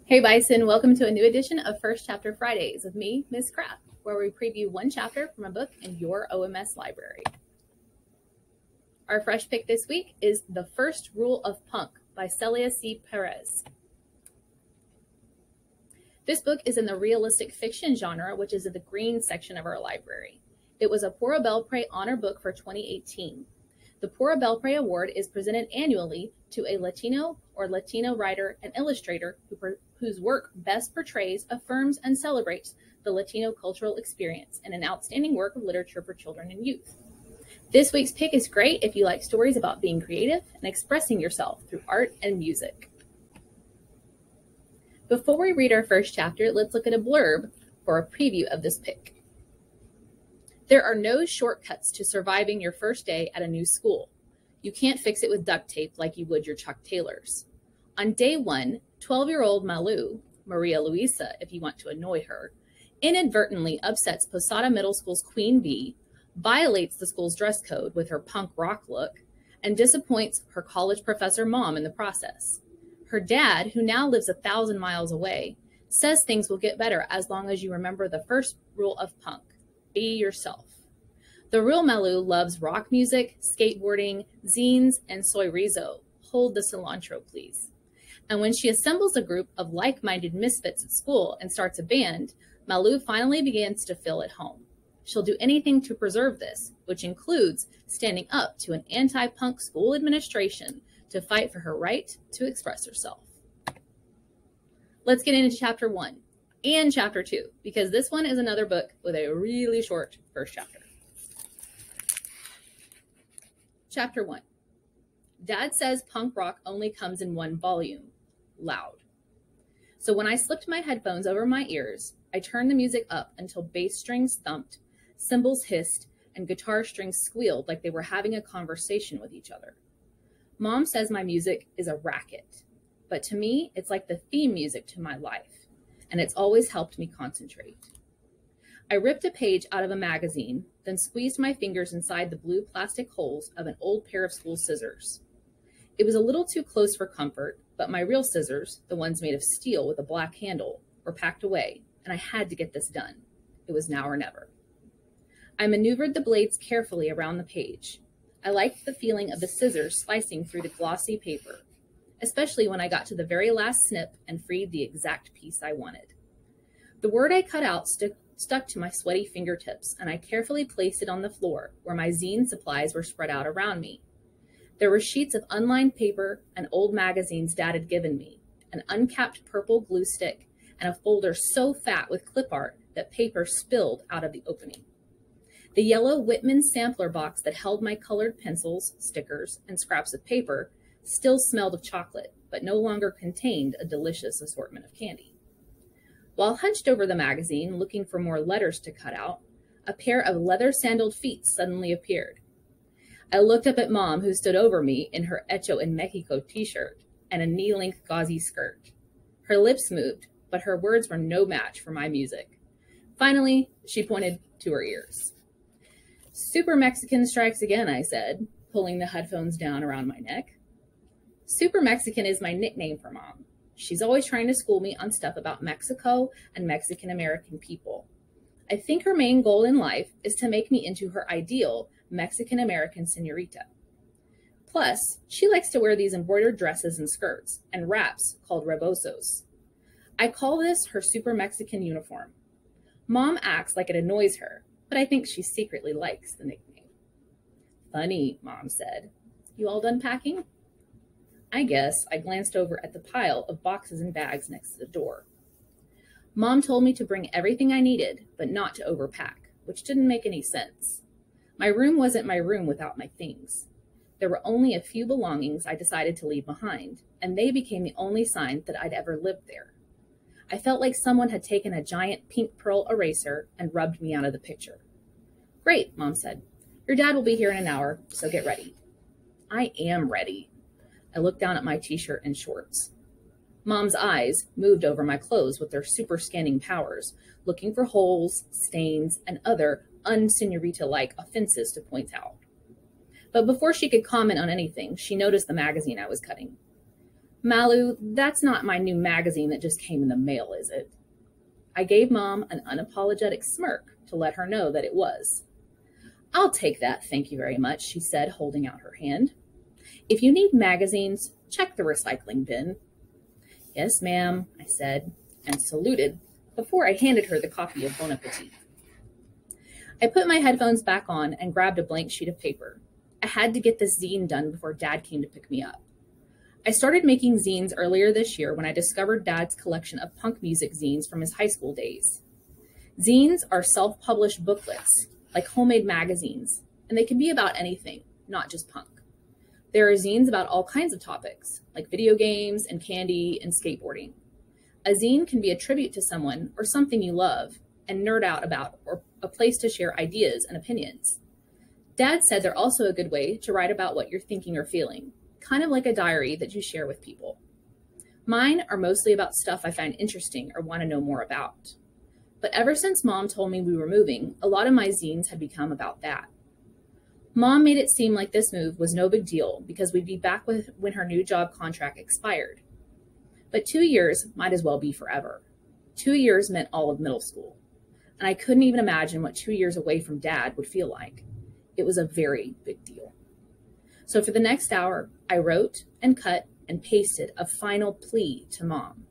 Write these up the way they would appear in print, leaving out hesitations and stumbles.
Hey Bison, welcome to a new edition of First Chapter Fridays with me, Miss Craft, where we preview one chapter from a book in your OMS library. Our fresh pick this week is The First Rule of Punk by Celia C. Pérez. This book is in the realistic fiction genre, which is in the green section of our library. It was a Pura Belpré Honor Book for 2018. The Pura Belpré Award is presented annually to a Latino or Latino writer and illustrator whose work best portrays, affirms, and celebrates the Latino cultural experience in an outstanding work of literature for children and youth. This week's pick is great if you like stories about being creative and expressing yourself through art and music. Before we read our first chapter, let's look at a blurb for a preview of this pick. There are no shortcuts to surviving your first day at a new school. You can't fix it with duct tape like you would your Chuck Taylors. On day one, 12-year-old Malu, Maria Luisa if you want to annoy her, inadvertently upsets Posada Middle School's Queen Bee, violates the school's dress code with her punk rock look, and disappoints her college professor mom in the process. Her dad, who now lives 1,000 miles away, says things will get better as long as you remember the first rule of punk. Be yourself. The real Malu loves rock music, skateboarding, zines, and soy rizo. Hold the cilantro, please. And when she assembles a group of like-minded misfits at school and starts a band, Malu finally begins to feel at home. She'll do anything to preserve this, which includes standing up to an anti-punk school administration to fight for her right to express herself. Let's get into chapter 1 and chapter 2, because this one is another book with a really short first chapter. Chapter 1. Dad says punk rock only comes in one volume, loud. So when I slipped my headphones over my ears, I turned the music up until bass strings thumped, cymbals hissed, and guitar strings squealed like they were having a conversation with each other. Mom says my music is a racket, but to me, it's like the theme music to my life, and it's always helped me concentrate. I ripped a page out of a magazine, then squeezed my fingers inside the blue plastic holes of an old pair of school scissors. It was a little too close for comfort, but my real scissors, the ones made of steel with a black handle, were packed away, and I had to get this done. It was now or never. I maneuvered the blades carefully around the page. I liked the feeling of the scissors slicing through the glossy paper, especially when I got to the very last snip and freed the exact piece I wanted. The word I cut out stuck to my sweaty fingertips, and I carefully placed it on the floor where my zine supplies were spread out around me. There were sheets of unlined paper and old magazines Dad had given me, an uncapped purple glue stick, and a folder so fat with clip art that paper spilled out of the opening. The yellow Whitman sampler box that held my colored pencils, stickers, and scraps of paper still smelled of chocolate, but no longer contained a delicious assortment of candy. While hunched over the magazine, looking for more letters to cut out, a pair of leather-sandaled feet suddenly appeared. I looked up at Mom, who stood over me in her Hecho en Mexico t-shirt and a knee-length gauzy skirt. Her lips moved, but her words were no match for my music. Finally, she pointed to her ears. Super Mexican strikes again, I said, pulling the headphones down around my neck. Super Mexican is my nickname for Mom. She's always trying to school me on stuff about Mexico and Mexican-American people. I think her main goal in life is to make me into her ideal Mexican-American señorita. Plus, she likes to wear these embroidered dresses and skirts and wraps called rebosos. I call this her Super Mexican uniform. Mom acts like it annoys her, but I think she secretly likes the nickname. Funny, Mom said. You all done packing? I guess. I glanced over at the pile of boxes and bags next to the door. Mom told me to bring everything I needed, but not to overpack, which didn't make any sense. My room wasn't my room without my things. There were only a few belongings I decided to leave behind, and they became the only sign that I'd ever lived there. I felt like someone had taken a giant pink pearl eraser and rubbed me out of the picture. Great, Mom said. Your dad will be here in an hour, so get ready. I am ready. I looked down at my t-shirt and shorts. Mom's eyes moved over my clothes with their super scanning powers, looking for holes, stains, and other un-señorita-like offenses to point out. But before she could comment on anything, she noticed the magazine I was cutting. Malu, that's not my new magazine that just came in the mail, is it? I gave Mom an unapologetic smirk to let her know that it was. I'll take that, thank you very much, she said, holding out her hand. If you need magazines, check the recycling bin. Yes, ma'am, I said, and saluted before I handed her the copy of Bon Appetit. I put my headphones back on and grabbed a blank sheet of paper. I had to get this zine done before Dad came to pick me up. I started making zines earlier this year when I discovered Dad's collection of punk music zines from his high school days. Zines are self-published booklets, like homemade magazines, and they can be about anything, not just punk. There are zines about all kinds of topics, like video games and candy and skateboarding. A zine can be a tribute to someone or something you love and nerd out about, or a place to share ideas and opinions. Dad said they're also a good way to write about what you're thinking or feeling, kind of like a diary that you share with people. Mine are mostly about stuff I find interesting or want to know more about. But ever since Mom told me we were moving, a lot of my zines had become about that. Mom made it seem like this move was no big deal because we'd be back when her new job contract expired. But 2 years might as well be forever. 2 years meant all of middle school. And I couldn't even imagine what 2 years away from Dad would feel like. It was a very big deal. So for the next hour, I wrote and cut and pasted a final plea to Mom.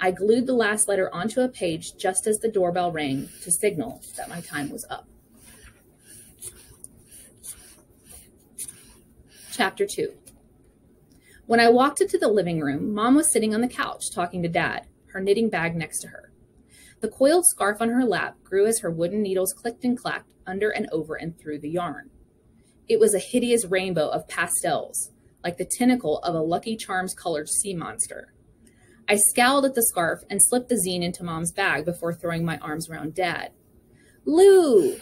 I glued the last letter onto a page just as the doorbell rang to signal that my time was up. Chapter 2. When I walked into the living room, Mom was sitting on the couch talking to Dad, her knitting bag next to her. The coiled scarf on her lap grew as her wooden needles clicked and clacked under and over and through the yarn. It was a hideous rainbow of pastels, like the tentacle of a Lucky Charms colored sea monster. I scowled at the scarf and slipped the zine into Mom's bag before throwing my arms around Dad. Lou!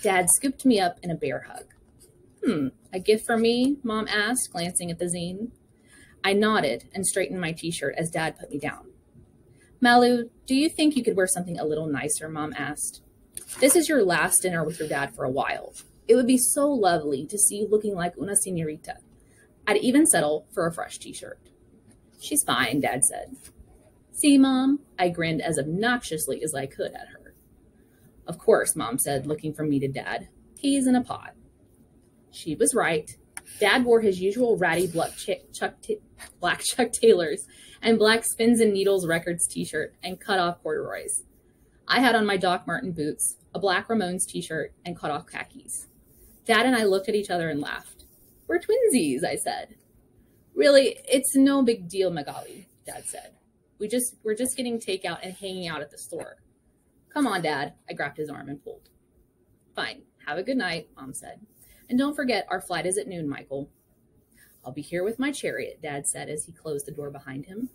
Dad scooped me up in a bear hug. A gift for me? Mom asked, glancing at the zine. I nodded and straightened my t-shirt as Dad put me down. Malu, do you think you could wear something a little nicer? Mom asked. This is your last dinner with your dad for a while. It would be so lovely to see you looking like una señorita. I'd even settle for a fresh t-shirt. She's fine, Dad said. See, Mom? I grinned as obnoxiously as I could at her. Of course, Mom said, looking from me to Dad. Peas in a pod. She was right. Dad wore his usual ratty black Chuck Taylors and black Spins and Needles Records t-shirt and cut-off corduroys. I had on my Doc Marten boots, a black Ramones t-shirt, and cut-off khakis. Dad and I looked at each other and laughed. We're twinsies, I said. Really, it's no big deal, Magali, Dad said. We're just getting takeout and hanging out at the store. Come on, Dad. I grabbed his arm and pulled. Fine. Have a good night, Mom said. And don't forget, our flight is at noon, Michael. I'll be here with my chariot, Dad said as he closed the door behind him.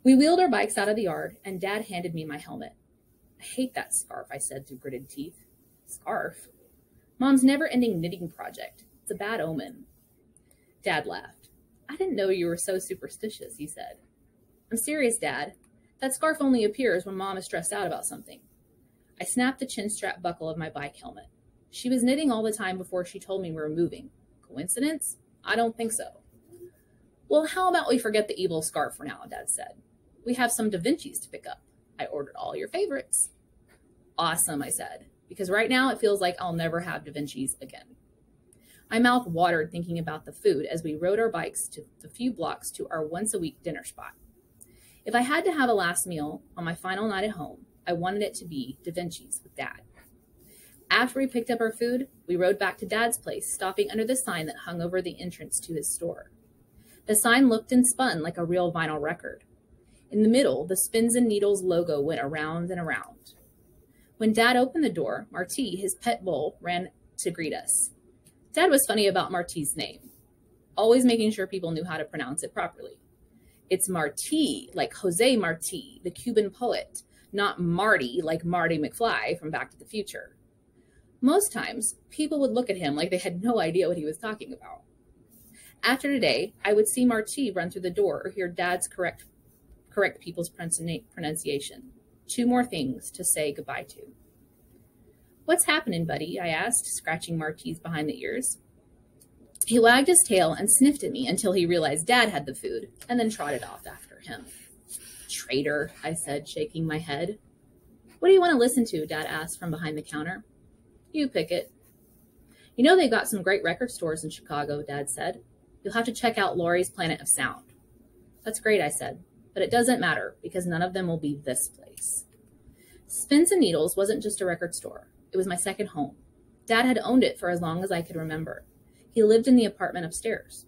We wheeled our bikes out of the yard, and Dad handed me my helmet. I hate that scarf, I said through gritted teeth. Scarf? Mom's never-ending knitting project. It's a bad omen. Dad laughed. I didn't know you were so superstitious, he said. I'm serious, Dad. That scarf only appears when Mom is stressed out about something. I snapped the chin strap buckle of my bike helmet. She was knitting all the time before she told me we were moving. Coincidence? I don't think so. Well, how about we forget the evil scarf for now, Dad said. We have some Da Vinci's to pick up. I ordered all your favorites. Awesome, I said, because right now it feels like I'll never have Da Vinci's again. My mouth watered thinking about the food as we rode our bikes to the few blocks to our once-a-week dinner spot. If I had to have a last meal on my final night at home, I wanted it to be Da Vinci's with Dad. After we picked up our food, we rode back to Dad's place, stopping under the sign that hung over the entrance to his store. The sign looked and spun like a real vinyl record. In the middle, the Spins and Needles logo went around and around. When Dad opened the door, Marty, his pet bull, ran to greet us. Dad was funny about Marty's name, always making sure people knew how to pronounce it properly. It's Marty, like Jose Marti, the Cuban poet, not Marty, like Marty McFly from Back to the Future. Most times, people would look at him like they had no idea what he was talking about. After today, I would see Marty run through the door or hear Dad's correct people's pronunciation. 2 more things to say goodbye to. What's happening, buddy? I asked, scratching Marty's behind the ears. He wagged his tail and sniffed at me until he realized Dad had the food, and then trotted off after him. Traitor, I said, shaking my head. What do you want to listen to? Dad asked from behind the counter. You pick it. You know they got some great record stores in Chicago, Dad said. You'll have to check out Laurie's Planet of Sound. That's great, I said, but it doesn't matter because none of them will be this place. Spins and Needles wasn't just a record store. It was my second home. Dad had owned it for as long as I could remember. He lived in the apartment upstairs.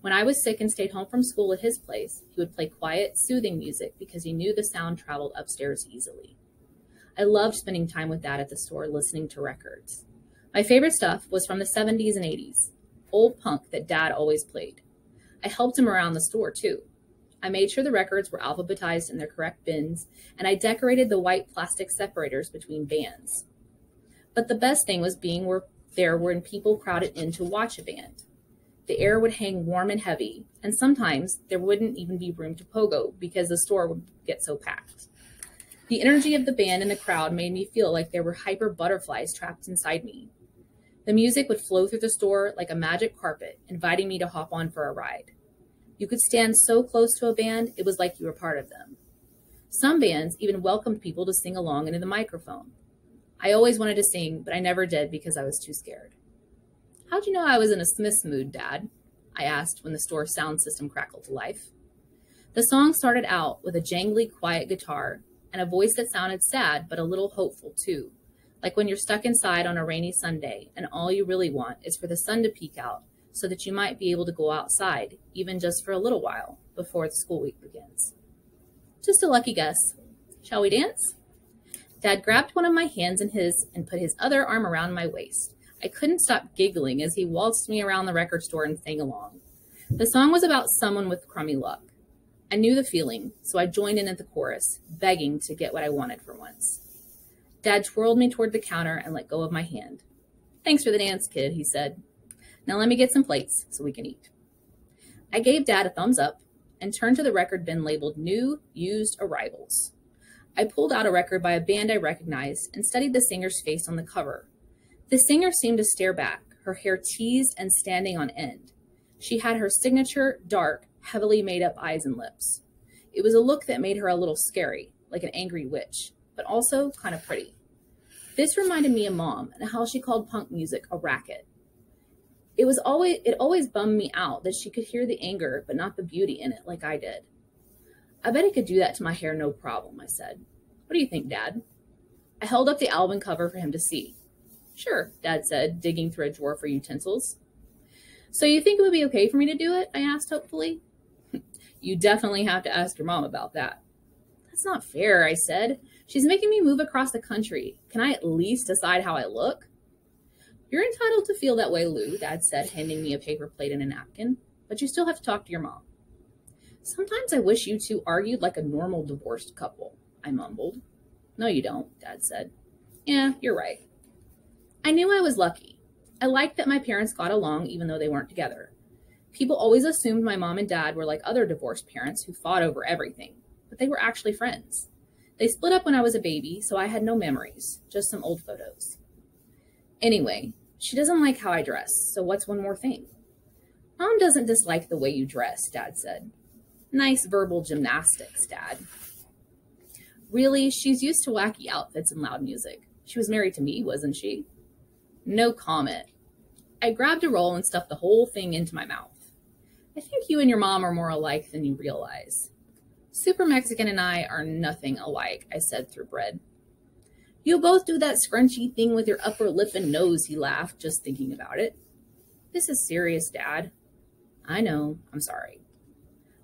When I was sick and stayed home from school at his place, he would play quiet, soothing music because he knew the sound traveled upstairs easily. I loved spending time with Dad at the store listening to records. My favorite stuff was from the 70s and 80s, old punk that Dad always played. I helped him around the store, too. I made sure the records were alphabetized in their correct bins, and I decorated the white plastic separators between bands. But the best thing was being there when people crowded in to watch a band. The air would hang warm and heavy, and sometimes there wouldn't even be room to pogo because the store would get so packed. The energy of the band and the crowd made me feel like there were hyper butterflies trapped inside me. The music would flow through the store like a magic carpet, inviting me to hop on for a ride. You could stand so close to a band, it was like you were part of them. Some bands even welcomed people to sing along into the microphone. I always wanted to sing, but I never did because I was too scared. How'd you know I was in a Smiths mood, Dad? I asked when the store sound system crackled to life. The song started out with a jangly, quiet guitar and a voice that sounded sad but a little hopeful too, like when you're stuck inside on a rainy Sunday and all you really want is for the sun to peek out so that you might be able to go outside, even just for a little while, before the school week begins. Just a lucky guess. Shall we dance? Dad grabbed one of my hands in his and put his other arm around my waist. I couldn't stop giggling as he waltzed me around the record store and sang along. The song was about someone with crummy luck. I knew the feeling, so I joined in at the chorus, begging to get what I wanted for once. Dad twirled me toward the counter and let go of my hand. Thanks for the dance, kid, he said. Now let me get some plates so we can eat. I gave Dad a thumbs up and turned to the record bin labeled New Used Arrivals. I pulled out a record by a band I recognized and studied the singer's face on the cover. The singer seemed to stare back, her hair teased and standing on end. She had her signature, dark, heavily made up eyes and lips. It was a look that made her a little scary, like an angry witch, but also kind of pretty. This reminded me of Mom and how she called punk music a racket. It always bummed me out that she could hear the anger but not the beauty in it like I did. I bet I could do that to my hair no problem, I said. What do you think, Dad? I held up the album cover for him to see. Sure, Dad said, digging through a drawer for utensils. So you think it would be okay for me to do it? I asked hopefully. You definitely have to ask your mom about that. That's not fair, I said. She's making me move across the country. Can I at least decide how I look? You're entitled to feel that way, Lou, Dad said, handing me a paper plate and a napkin. But you still have to talk to your mom. Sometimes I wish you two argued like a normal divorced couple, I mumbled. No, you don't, Dad said. Yeah, you're right. I knew I was lucky. I liked that my parents got along even though they weren't together. People always assumed my mom and dad were like other divorced parents who fought over everything, but they were actually friends. They split up when I was a baby, so I had no memories, just some old photos. Anyway, she doesn't like how I dress, so what's one more thing? Mom doesn't dislike the way you dress, Dad said. Nice verbal gymnastics, Dad. Really, she's used to wacky outfits and loud music. She was married to me, wasn't she? No comment. I grabbed a roll and stuffed the whole thing into my mouth. I think you and your mom are more alike than you realize. Super Mexican and I are nothing alike, I said through bread. You both do that scrunchy thing with your upper lip and nose, he laughed, just thinking about it. This is serious, Dad. I know, I'm sorry.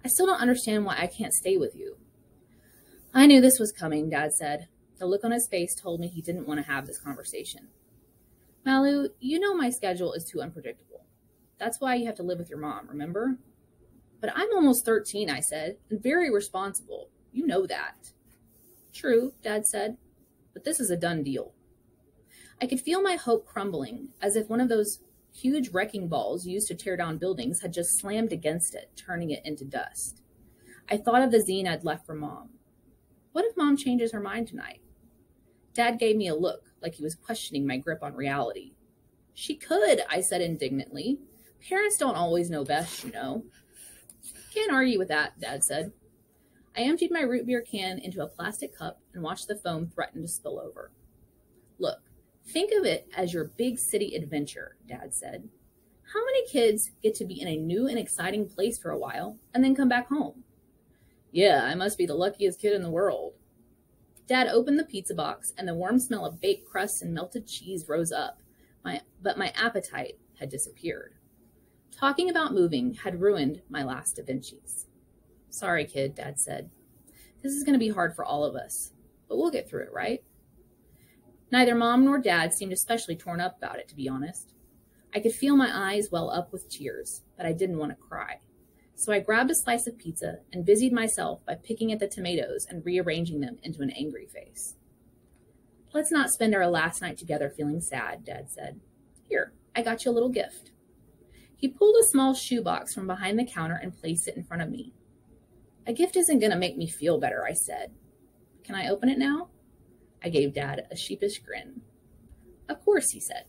I still don't understand why I can't stay with you. I knew this was coming, Dad said. The look on his face told me he didn't want to have this conversation. Malu, you know my schedule is too unpredictable. That's why you have to live with your mom, remember? But I'm almost 13, I said, and very responsible. You know that. True, Dad said, but this is a done deal. I could feel my hope crumbling, as if one of those huge wrecking balls used to tear down buildings had just slammed against it, turning it into dust. I thought of the zine I'd left for Mom. What if Mom changes her mind tonight? Dad gave me a look, like he was questioning my grip on reality. She could, I said indignantly, Parents don't always know best, you know. Can't argue with that, Dad said. I emptied my root beer can into a plastic cup and watched the foam threaten to spill over. Look, think of it as your big city adventure, Dad said. How many kids get to be in a new and exciting place for a while and then come back home? Yeah, I must be the luckiest kid in the world. Dad opened the pizza box and the warm smell of baked crust and melted cheese rose up, but my appetite had disappeared. Talking about moving had ruined my last Da Vinci's. Sorry, kid, Dad said. This is going to be hard for all of us, but we'll get through it, right? Neither Mom nor Dad seemed especially torn up about it, to be honest. I could feel my eyes well up with tears, but I didn't want to cry. So I grabbed a slice of pizza and busied myself by picking at the tomatoes and rearranging them into an angry face. Let's not spend our last night together feeling sad, Dad said. Here, I got you a little gift. He pulled a small shoebox from behind the counter and placed it in front of me. A gift isn't going to make me feel better, I said. Can I open it now? I gave Dad a sheepish grin. Of course, he said.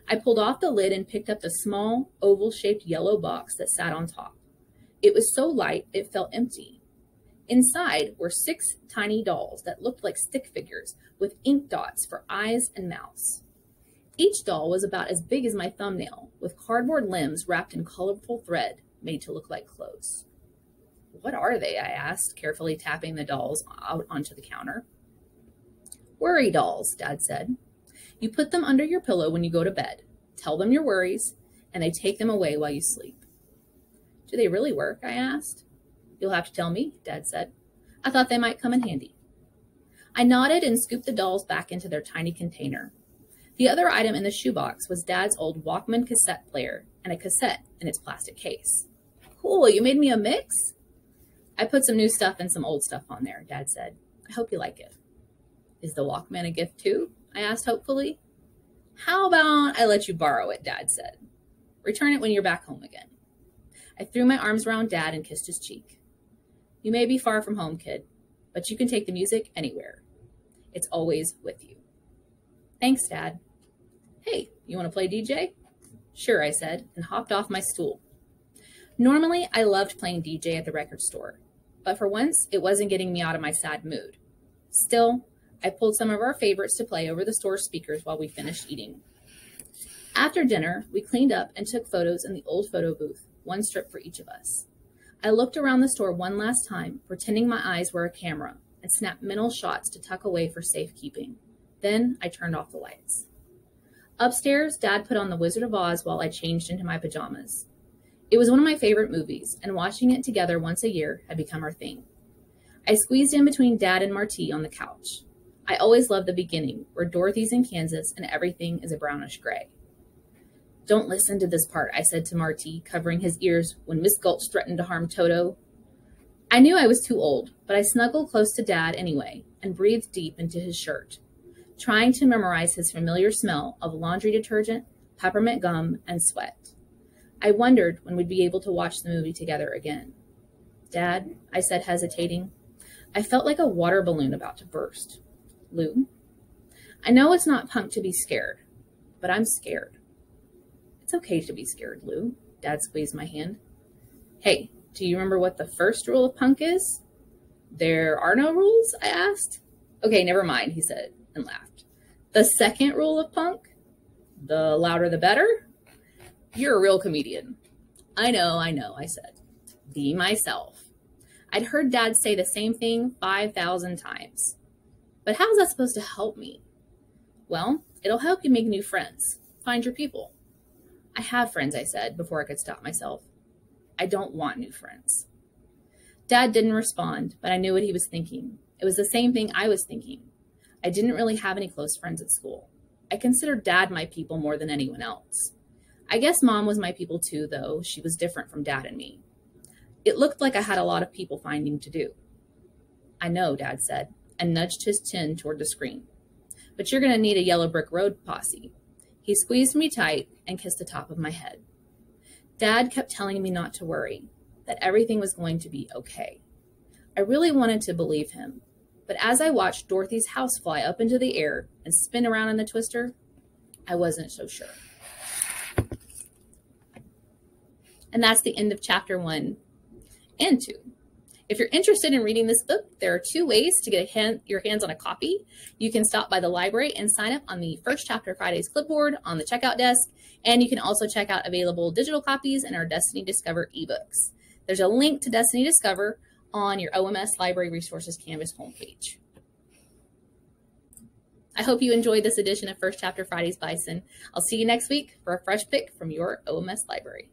I pulled off the lid and picked up the small, oval-shaped yellow box that sat on top. It was so light it felt empty. Inside were 6 tiny dolls that looked like stick figures with ink dots for eyes and mouths. Each doll was about as big as my thumbnail, with cardboard limbs wrapped in colorful thread made to look like clothes. What are they? I asked, carefully tapping the dolls out onto the counter. Worry dolls, Dad said. You put them under your pillow when you go to bed, tell them your worries, and they take them away while you sleep. Do they really work? I asked. You'll have to tell me, Dad said. I thought they might come in handy. I nodded and scooped the dolls back into their tiny container. The other item in the shoebox was Dad's old Walkman cassette player and a cassette in its plastic case. Cool, you made me a mix? I put some new stuff and some old stuff on there, Dad said. I hope you like it. Is the Walkman a gift too? I asked hopefully. How about I let you borrow it, Dad said. Return it when you're back home again. I threw my arms around Dad and kissed his cheek. You may be far from home, kid, but you can take the music anywhere. It's always with you. Thanks, Dad. Hey, you want to play DJ? Sure, I said, and hopped off my stool. Normally, I loved playing DJ at the record store, but for once, it wasn't getting me out of my sad mood. Still, I pulled some of our favorites to play over the store speakers while we finished eating. After dinner, we cleaned up and took photos in the old photo booth, one strip for each of us. I looked around the store one last time, pretending my eyes were a camera, and snapped mental shots to tuck away for safekeeping. Then I turned off the lights. Upstairs, Dad put on The Wizard of Oz while I changed into my pajamas. It was one of my favorite movies, and watching it together once a year had become our thing. I squeezed in between Dad and Marty on the couch. I always loved the beginning, where Dorothy's in Kansas and everything is a brownish gray. Don't listen to this part, I said to Marty, covering his ears when Miss Gulch threatened to harm Toto. I knew I was too old, but I snuggled close to Dad anyway and breathed deep into his shirt, trying to memorize his familiar smell of laundry detergent, peppermint gum, and sweat. I wondered when we'd be able to watch the movie together again. Dad, I said, hesitating. I felt like a water balloon about to burst. Lou? I know it's not punk to be scared, but I'm scared. It's okay to be scared, Lou. Dad squeezed my hand. Hey, do you remember what the first rule of punk is? There are no rules, I asked. Okay, never mind, he said, and laughed. The second rule of punk? The louder the better? You're a real comedian. I know, I said. Be myself. I'd heard Dad say the same thing 5,000 times. But how's that supposed to help me? Well, it'll help you make new friends. Find your people. I have friends, I said, before I could stop myself. I don't want new friends. Dad didn't respond, but I knew what he was thinking. It was the same thing I was thinking. I didn't really have any close friends at school. I considered Dad my people more than anyone else. I guess Mom was my people too, though she was different from Dad and me. It looked like I had a lot of people finding to do. I know, Dad said, and nudged his chin toward the screen. But you're going to need a yellow brick road posse. He squeezed me tight and kissed the top of my head. Dad kept telling me not to worry, that everything was going to be okay. I really wanted to believe him, but as I watched Dorothy's house fly up into the air and spin around in the twister, I wasn't so sure. And that's the end of chapter 1 and 2. If you're interested in reading this book, there are 2 ways to get your hands on a copy. You can stop by the library and sign up on the First Chapter Fridays clipboard on the checkout desk, and you can also check out available digital copies in our Destiny Discover ebooks. There's a link to Destiny Discover on your OMS Library Resources Canvas homepage. I hope you enjoyed this edition of First Chapter Fridays Bison. I'll see you next week for a fresh pick from your OMS library.